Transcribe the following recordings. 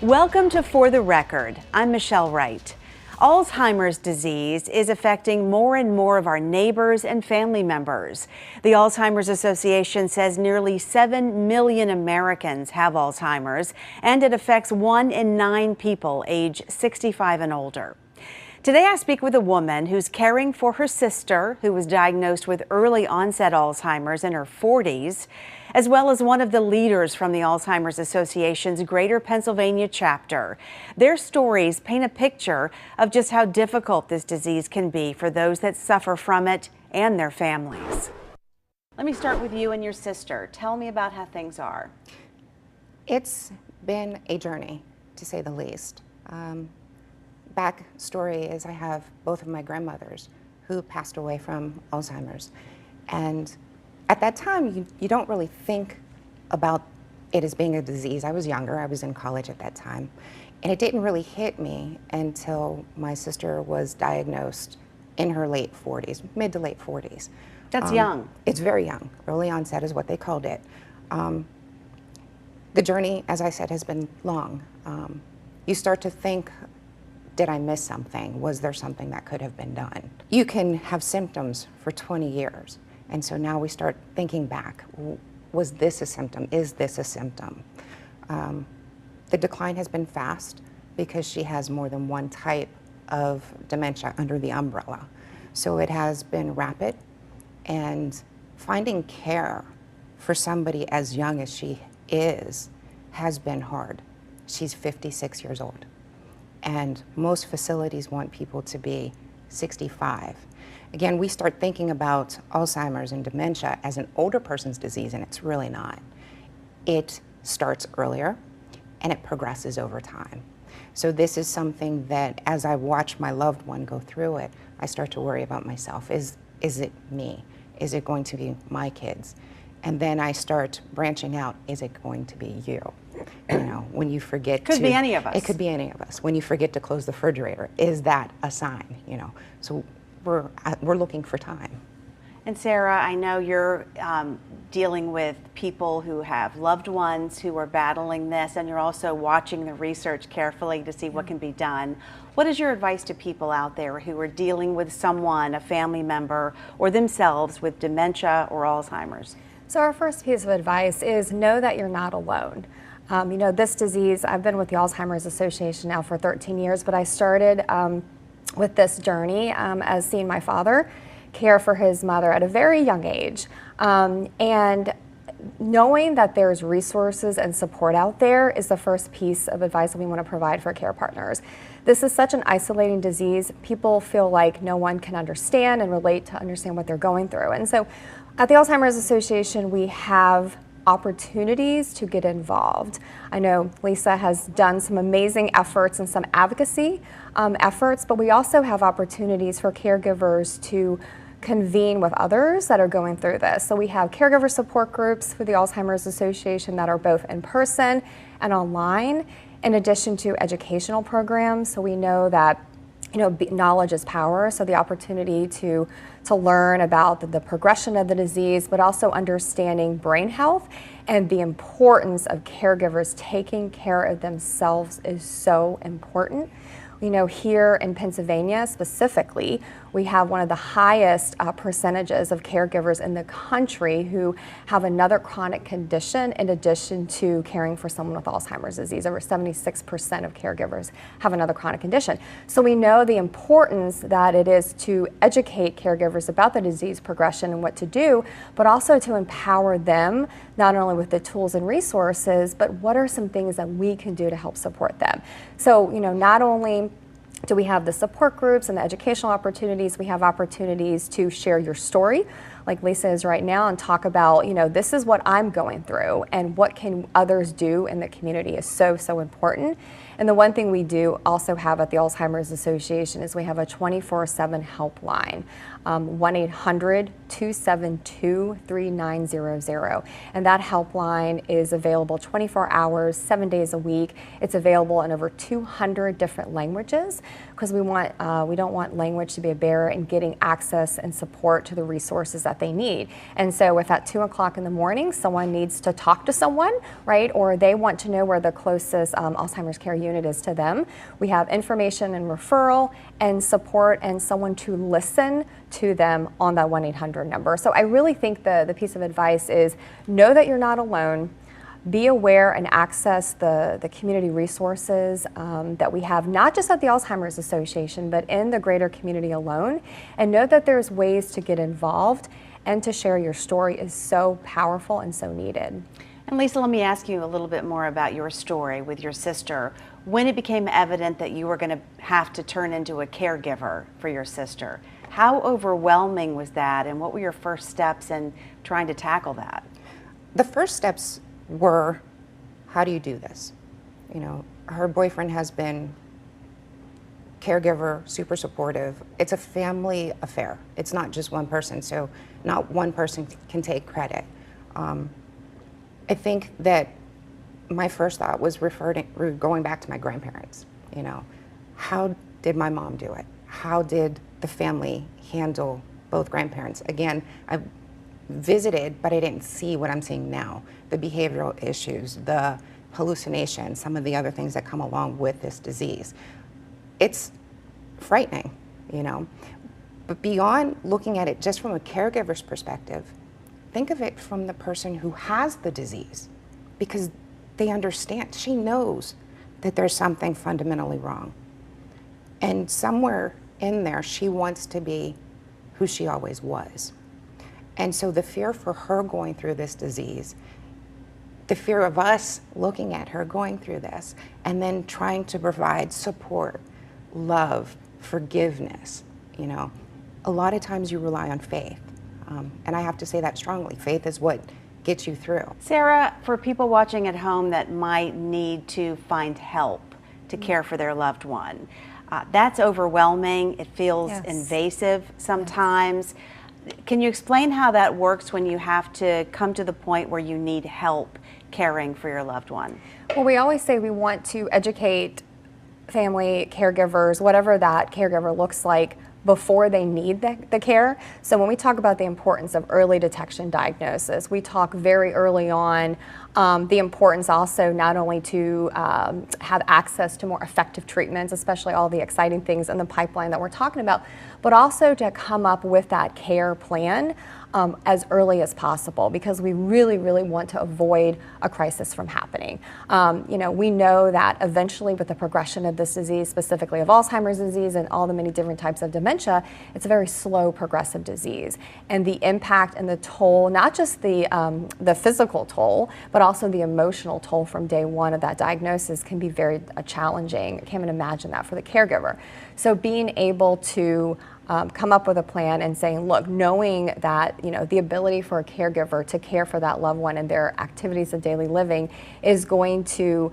Welcome to For the Record. I'm Michelle Wright. Alzheimer's disease is affecting more and more of our neighbors and family members. The Alzheimer's Association says nearly 7 million Americans have Alzheimer's, and it affects 1 in 9 people age 65 and older. Today I speak with a woman who's caring for her sister, who was diagnosed with early onset Alzheimer's in her 40s, as well as one of the leaders from the Alzheimer's Association's Greater Pennsylvania chapter. Their stories paint a picture of just how difficult this disease can be for those that suffer from it and their families. Let me start with you and your sister. Tell me about how things are. It's been a journey, to say the least. Backstory is I have both of my grandmothers who passed away from Alzheimer's. And at that time, you don't really think about it as being a disease. I was younger, I was in college at that time. And it didn't really hit me until my sister was diagnosed in her late 40s, mid to late 40s. That's young. It's very young. Early onset is what they called it. The journey, as I said, has been long. You start to think, did I miss something? Was there something that could have been done? You can have symptoms for 20 years. And so now we start thinking back, was this a symptom? Is this a symptom? The decline has been fast because she has more than one type of dementia under the umbrella. So it has been rapid, and finding care for somebody as young as she is has been hard. She's 56 years old. And most facilities want people to be 65. Again, we start thinking about Alzheimer's and dementia as an older person's disease, and it's really not. It starts earlier, and it progresses over time. So this is something that, as I watch my loved one go through it, I start to worry about myself. Is it me? Is it going to be my kids? And then I start branching out, is it going to be you? You know, when you forget Could be any of us. It could be any of us. When you forget to close the refrigerator, is that a sign? You know, so we're looking for time. And Sarah, I know you're dealing with people who have loved ones who are battling this, and you're also watching the research carefully to see what can be done. What is your advice to people out there who are dealing with someone, a family member, or themselves with dementia or Alzheimer's? So our first piece of advice is know that you're not alone. You know, this disease, I've been with the Alzheimer's Association now for 13 years, but I started with this journey as seeing my father care for his mother at a very young age. And knowing that there's resources and support out there is the first piece of advice that we want to provide for care partners. This is such an isolating disease. People feel like no one can understand and relate to understand what they're going through. And so at the Alzheimer's Association, we have opportunities to get involved. I know Lisa has done some amazing efforts and some advocacy efforts, but we also have opportunities for caregivers to convene with others that are going through this. So we have caregiver support groups for the Alzheimer's Association that are both in person and online, in addition to educational programs. So we know that knowledge is power, so the opportunity to learn about the progression of the disease, but also understanding brain health and the importance of caregivers taking care of themselves is so important. You know, here in Pennsylvania specifically, we have one of the highest percentages of caregivers in the country who have another chronic condition in addition to caring for someone with Alzheimer's disease. Over 76% of caregivers have another chronic condition. So we know the importance that it is to educate caregivers about the disease progression and what to do, but also to empower them not only with the tools and resources, but what are some things that we can do to help support them. So, you know, not only do we have the support groups and the educational opportunities, we have opportunities to share your story, like Lisa is right now, and talk about, you know, this is what I'm going through and what can others do in the community is so, so important. And the one thing we do also have at the Alzheimer's Association is we have a 24/7 helpline, 1-800-272-3900. And that helpline is available 24 hours, 7 days a week. It's available in over 200 different languages because we don't want language to be a barrier in getting access and support to the resources that that they need. And so if at 2 o'clock in the morning someone needs to talk to someone, right, or they want to know where the closest Alzheimer's care unit is to them, we have information and referral and support and someone to listen to them on that 1-800 number. So I really think the piece of advice is know that you're not alone. Be aware and access the community resources that we have, not just at the Alzheimer's Association, but in the greater community alone. And know that there's ways to get involved, and to share your story is so powerful and so needed. And Lisa, let me ask you a little bit more about your story with your sister. When it became evident that you were going to have to turn into a caregiver for your sister, how overwhelming was that, and what were your first steps in trying to tackle that? The first steps were, how do you do this? You know, her boyfriend has been caregiver, super supportive. It's a family affair. It's not just one person, so not one person can take credit. I think that my first thought was going back to my grandparents. You know, how did my mom do it? How did the family handle both grandparents? Again, I visited, but I didn't see what I'm seeing now. The behavioral issues, the hallucinations, some of the other things that come along with this disease. It's frightening, you know. But beyond looking at it just from a caregiver's perspective, think of it from the person who has the disease, because they understand. She knows that there's something fundamentally wrong. And somewhere in there, she wants to be who she always was. And so the fear for her going through this disease, the fear of us looking at her going through this, and then trying to provide support, love, forgiveness, you know, a lot of times you rely on faith. And I have to say that strongly. Faith is what gets you through. Sarah, for people watching at home that might need to find help to care for their loved one, that's overwhelming. It feels invasive sometimes. Can you explain how that works when you have to come to the point where you need help caring for your loved one? Well, we always say we want to educate family caregivers, whatever that caregiver looks like, before they need the care. So when we talk about the importance of early detection diagnosis, we talk very early on the importance also not only to have access to more effective treatments, especially all the exciting things in the pipeline that we're talking about, but also to come up with that care plan as early as possible, because we really, really want to avoid a crisis from happening. You know, we know that eventually with the progression of this disease, specifically of Alzheimer's disease and all the many different types of dementia, it's a very slow progressive disease. And the impact and the toll, not just the physical toll, but also the emotional toll from day one of that diagnosis can be very challenging. I can't even imagine that for the caregiver. So being able to come up with a plan and saying, look, knowing that, you know, the ability for a caregiver to care for that loved one and their activities of daily living is going to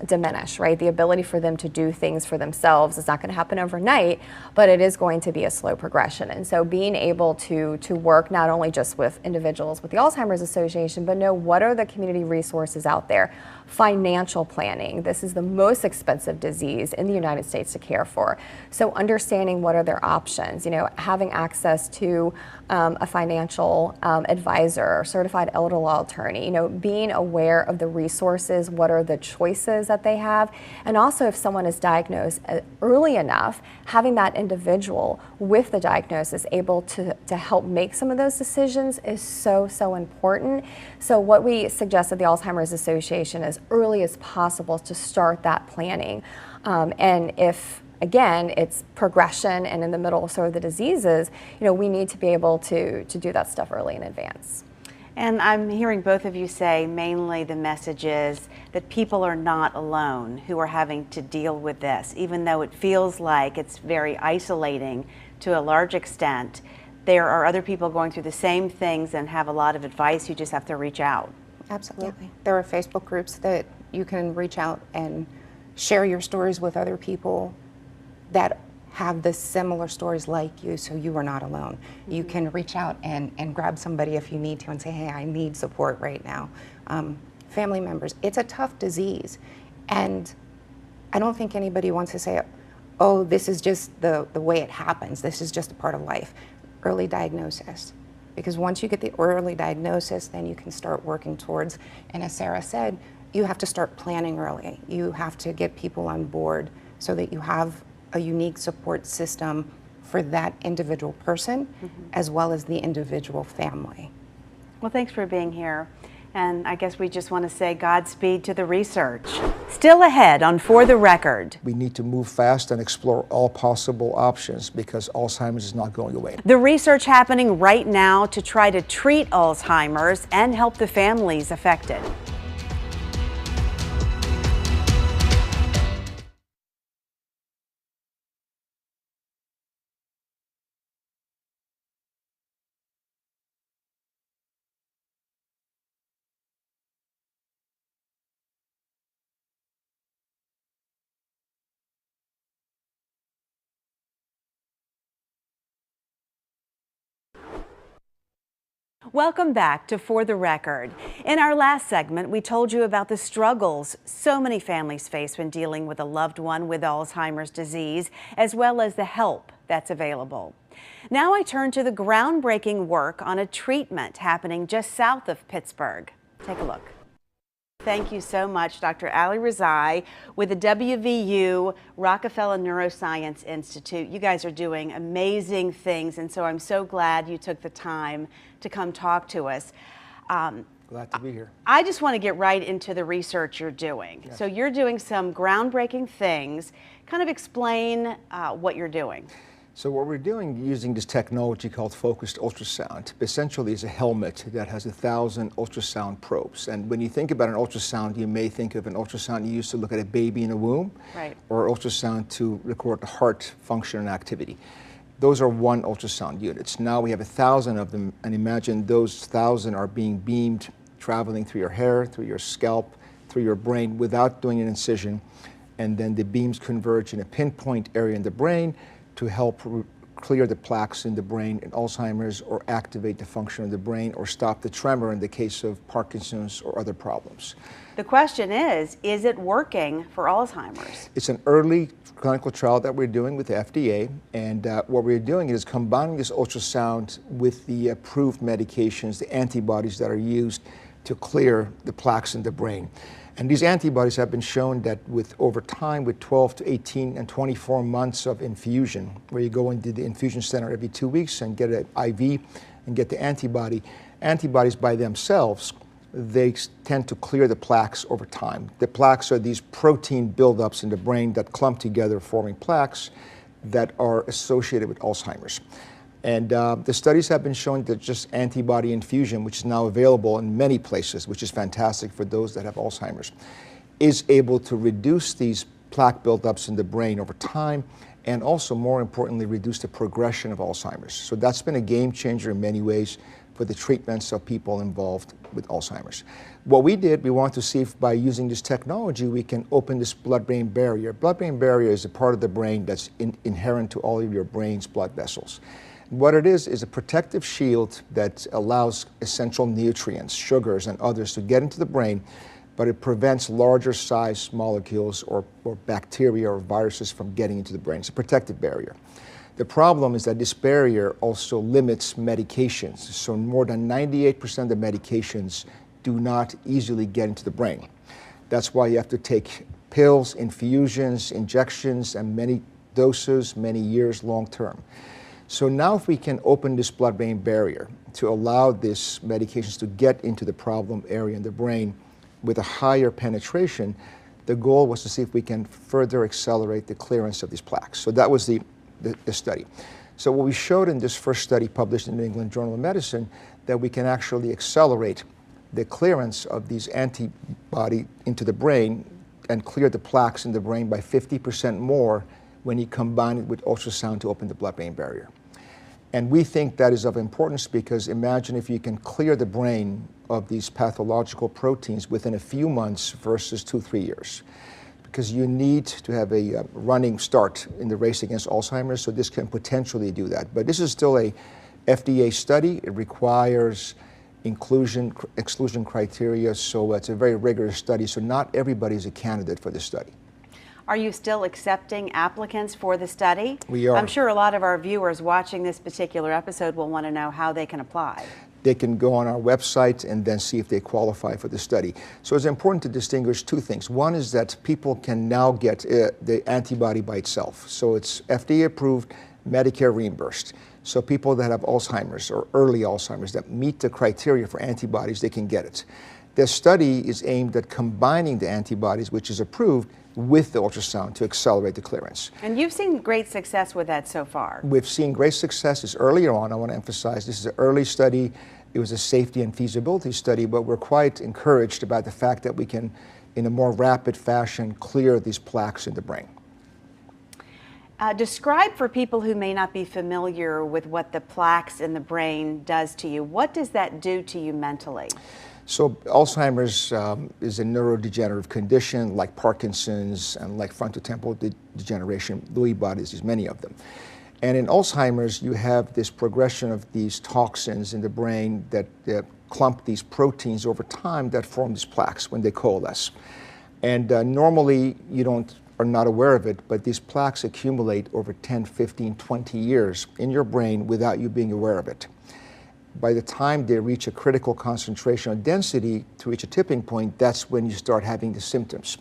diminish, right? The ability for them to do things for themselves is not going to happen overnight, but it is going to be a slow progression. And so being able to work not only just with individuals with the Alzheimer's Association, but know what are the community resources out there. Financial planning. This is the most expensive disease in the United States to care for. So understanding what are their options, you know, having access to a financial advisor, certified elder law attorney, you know, being aware of the resources, what are the choices that they have, and also if someone is diagnosed early enough, having that individual with the diagnosis able to help make some of those decisions is so, so important. So what we suggest at the Alzheimer's Association as early as possible to start that planning. And if again, it's progression and in the middle of sort of the diseases, you know, we need to be able to do that stuff early in advance. And I'm hearing both of you say mainly the message is that people are not alone who are having to deal with this, even though it feels like it's very isolating to a large extent. There are other people going through the same things and have a lot of advice. You just have to reach out. Absolutely. Yeah. There are Facebook groups that you can reach out and share your stories with other people that have the similar stories like you, so you are not alone. Mm-hmm. You can reach out and grab somebody if you need to and say, hey, I need support right now. Family members, it's a tough disease. And I don't think anybody wants to say, oh, this is just the way it happens. This is just a part of life. Early diagnosis, Because once you get the early diagnosis, then you can start working towards, and as Sarah said, you have to start planning early. You have to get people on board so that you have a unique support system for that individual person as well as the individual family. Well, thanks for being here. And I guess we just want to say Godspeed to the research. Still ahead on For the Record. We need to move fast and explore all possible options because Alzheimer's is not going away. The research happening right now to try to treat Alzheimer's and help the families affected. Welcome back to For the Record. In our last segment, we told you about the struggles so many families face when dealing with a loved one with Alzheimer's disease, as well as the help that's available. Now I turn to the groundbreaking work on a treatment happening just south of Pittsburgh. Take a look. Thank you so much, Dr. Ali Rezai with the WVU Rockefeller Neuroscience Institute. You guys are doing amazing things, and so I'm so glad you took the time to come talk to us. Glad to be here. I just want to get right into the research you're doing. Yes. So you're doing some groundbreaking things. Kind of explain what you're doing. So what we're doing using this technology called focused ultrasound essentially is a helmet that has 1,000 ultrasound probes. And when you think about an ultrasound, you may think of an ultrasound you used to look at a baby in a womb, Right. or ultrasound to record the heart function and activity. Those are one ultrasound units. Now we have 1,000 of them, and imagine those 1,000 are being beamed, traveling through your hair, through your scalp, through your brain without doing an incision. And then the beams converge in a pinpoint area in the brain to help clear the plaques in the brain in Alzheimer's, or activate the function of the brain, or stop the tremor in the case of Parkinson's or other problems. The question is it working for Alzheimer's? It's an early clinical trial that we're doing with the FDA, and what we're doing is combining this ultrasound with the approved medications, the antibodies that are used to clear the plaques in the brain. And these antibodies have been shown that with over time, with 12 to 18 and 24 months of infusion, where you go into the infusion center every 2 weeks and get an IV and get the antibodies by themselves, they tend to clear the plaques over time. The plaques are these protein buildups in the brain that clump together, forming plaques that are associated with Alzheimer's. And the studies have been showing that just antibody infusion, which is now available in many places, which is fantastic for those that have Alzheimer's, is able to reduce these plaque buildups in the brain over time, and also, more importantly, reduce the progression of Alzheimer's. So that's been a game changer in many ways for the treatments of people involved with Alzheimer's. What we did, we wanted to see if by using this technology we can open this blood-brain barrier. Blood-brain barrier is a part of the brain that's inherent to all of your brain's blood vessels. What it is a protective shield that allows essential nutrients, sugars, and others to get into the brain, but it prevents larger size molecules or bacteria or viruses from getting into the brain. It's a protective barrier. The problem is that this barrier also limits medications. So more than 98% of the medications do not easily get into the brain. That's why you have to take pills, infusions, injections, and many doses, many years long term. So now if we can open this blood-brain barrier to allow these medications to get into the problem area in the brain with a higher penetration, the goal was to see if we can further accelerate the clearance of these plaques. So that was the study. So what we showed in this first study published in the New England Journal of Medicine, that we can actually accelerate the clearance of these antibody into the brain and clear the plaques in the brain by 50% more when you combine it with ultrasound to open the blood-brain barrier. And we think that is of importance because imagine if you can clear the brain of these pathological proteins within a few months versus 2-3 years. Because you need to have a running start in the race against Alzheimer's, so this can potentially do that. But this is still a FDA study. It requires exclusion criteria, so it's a very rigorous study, so not everybody is a candidate for this study. Are you still accepting applicants for the study? We are. I'm sure a lot of our viewers watching this particular episode will want to know how they can apply. They can go on our website and then see if they qualify for the study. So it's important to distinguish two things. One is that people can now get the antibody by itself. So it's FDA approved, Medicare reimbursed. So people that have Alzheimer's or early Alzheimer's that meet the criteria for antibodies, they can get it. The study is aimed at combining the antibodies, which is approved, with the ultrasound to accelerate the clearance. And you've seen great success with that so far. We've seen great successes earlier on. I want to emphasize this is an early study. It was a safety and feasibility study, but we're quite encouraged about the fact that we can, in a more rapid fashion, clear these plaques in the brain. Describe for people who may not be familiar with what the plaques in the brain does to you. What does that do to you mentally? So Alzheimer's is a neurodegenerative condition like Parkinson's and like frontotemporal degeneration, Lewy body disease, many of them. And in Alzheimer's, you have this progression of these toxins in the brain that clump these proteins over time that form these plaques when they coalesce. And normally you are not aware of it, but these plaques accumulate over 10, 15, 20 years in your brain without you being aware of it. By the time they reach a critical concentration or density to reach a tipping point, that's when you start having the symptoms.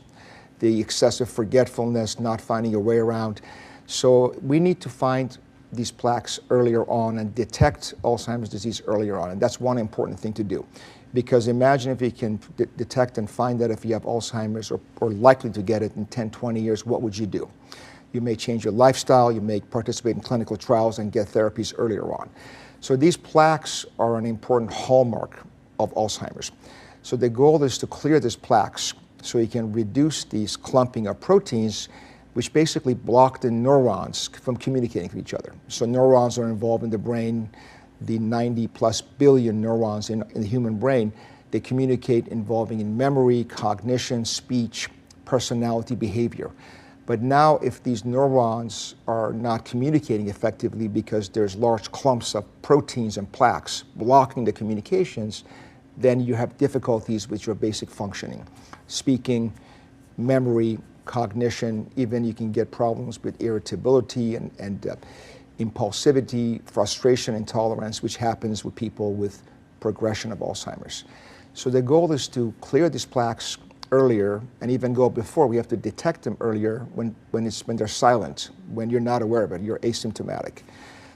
The excessive forgetfulness, not finding your way around. So we need to find these plaques earlier on and detect Alzheimer's disease earlier on. And that's one important thing to do. Because imagine if you can detect and find that if you have Alzheimer's or likely to get it in 10, 20 years, what would you do? You may change your lifestyle, you may participate in clinical trials and get therapies earlier on. So these plaques are an important hallmark of Alzheimer's. So the goal is to clear these plaques so you can reduce these clumping of proteins which basically block the neurons from communicating with each other. So neurons are involved in the brain, the 90+ billion neurons in the human brain. They communicate involving in memory, cognition, speech, personality, behavior. But now if these neurons are not communicating effectively because there's large clumps of proteins and plaques blocking the communications, then you have difficulties with your basic functioning. Speaking, memory, cognition, even you can get problems with irritability and impulsivity, frustration, intolerance, which happens with people with progression of Alzheimer's. So the goal is to clear these plaques earlier and even go before. We have to detect them earlier when they're silent, when you're not aware of it, you're asymptomatic.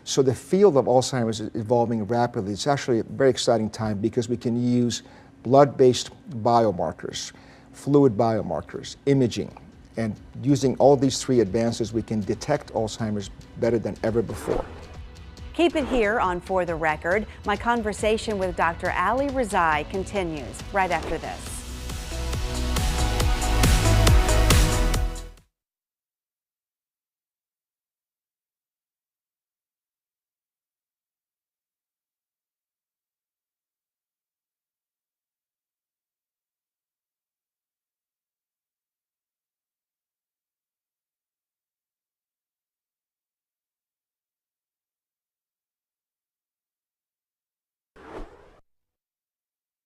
So the field of Alzheimer's is evolving rapidly. It's actually a very exciting time because we can use blood-based biomarkers, fluid biomarkers, imaging, and using all these three advances, we can detect Alzheimer's better than ever before. Keep it here on For the Record. My conversation with Dr. Ali Rezai continues right after this.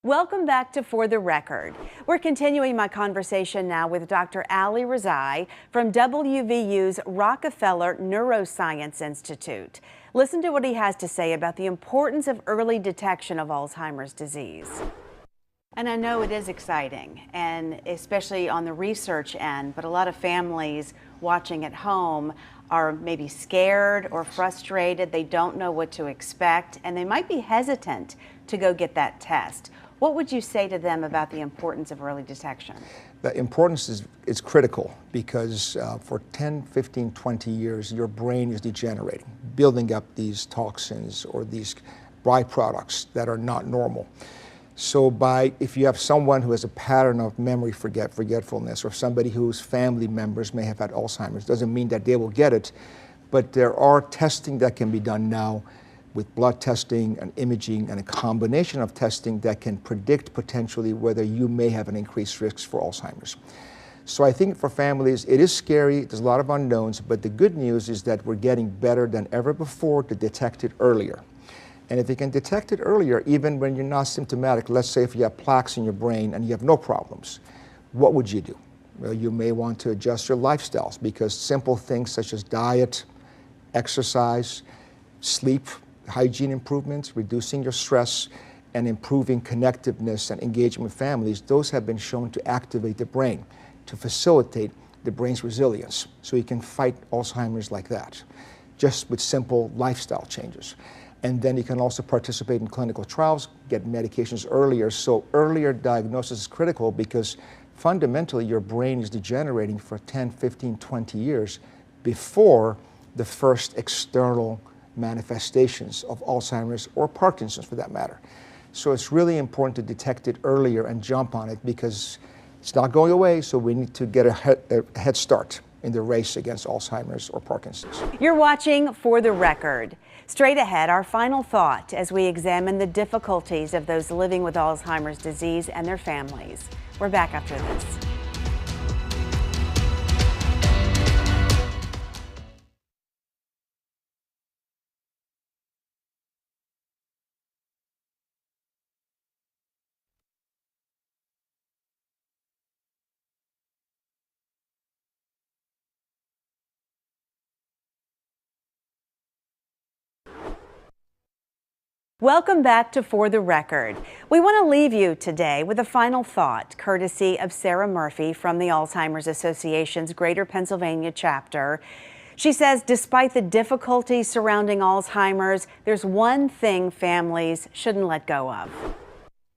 Welcome back to For the Record. We're continuing my conversation now with Dr. Ali Rezai from WVU's Rockefeller Neuroscience Institute. Listen to what he has to say about the importance of early detection of Alzheimer's disease. And I know it is exciting, and especially on the research end, but a lot of families watching at home are maybe scared or frustrated. They don't know what to expect, and they might be hesitant to go get that test. What would you say to them about the importance of early detection? The importance is critical because for 10, 15, 20 years, your brain is degenerating, building up these toxins or these byproducts that are not normal. So if you have someone who has a pattern of memory forgetfulness, or somebody whose family members may have had Alzheimer's, doesn't mean that they will get it, but there are testing that can be done now with blood testing and imaging and a combination of testing that can predict potentially whether you may have an increased risk for Alzheimer's. So I think for families, it is scary, there's a lot of unknowns, but the good news is that we're getting better than ever before to detect it earlier. And if you can detect it earlier, even when you're not symptomatic, let's say if you have plaques in your brain and you have no problems, what would you do? Well, you may want to adjust your lifestyles because simple things such as diet, exercise, sleep, hygiene improvements, reducing your stress, and improving connectiveness and engagement with families, those have been shown to activate the brain, to facilitate the brain's resilience, so you can fight Alzheimer's like that, just with simple lifestyle changes. And then you can also participate in clinical trials, get medications earlier. So earlier diagnosis is critical because fundamentally your brain is degenerating for 10, 15, 20 years before the first external manifestations of Alzheimer's or Parkinson's for that matter. So it's really important to detect it earlier and jump on it because it's not going away, so we need to get a head start in the race against Alzheimer's or Parkinson's. You're watching For the Record. Straight ahead, our final thought as we examine the difficulties of those living with Alzheimer's disease and their families. We're back after this. Welcome back to For the Record. We want to leave you today with a final thought, courtesy of Sarah Murphy from the Alzheimer's Association's Greater Pennsylvania chapter. She says, despite the difficulties surrounding Alzheimer's, there's one thing families shouldn't let go of.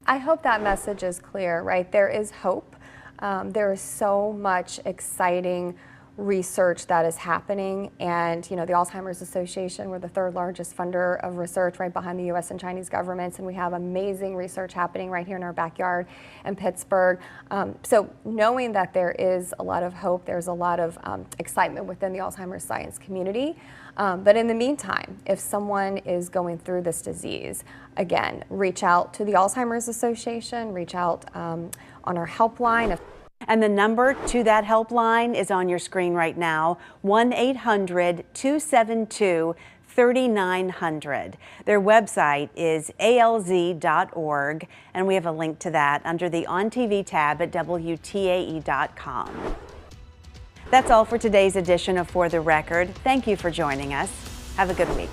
I hope that message is clear, right? There is hope. There is so much exciting research that is happening, and the Alzheimer's Association, we're the third largest funder of research right behind the U.S. and Chinese governments, and we have amazing research happening right here in our backyard in Pittsburgh. So knowing that there is a lot of hope, there's a lot of excitement within the Alzheimer's science community. But in the meantime, if someone is going through this disease, again, reach out to the Alzheimer's Association, reach out on our helpline. And the number to that helpline is on your screen right now, 1-800-272-3900. Their website is alz.org, and we have a link to that under the On TV tab at WTAE.com. That's all for today's edition of For the Record. Thank you for joining us. Have a good week.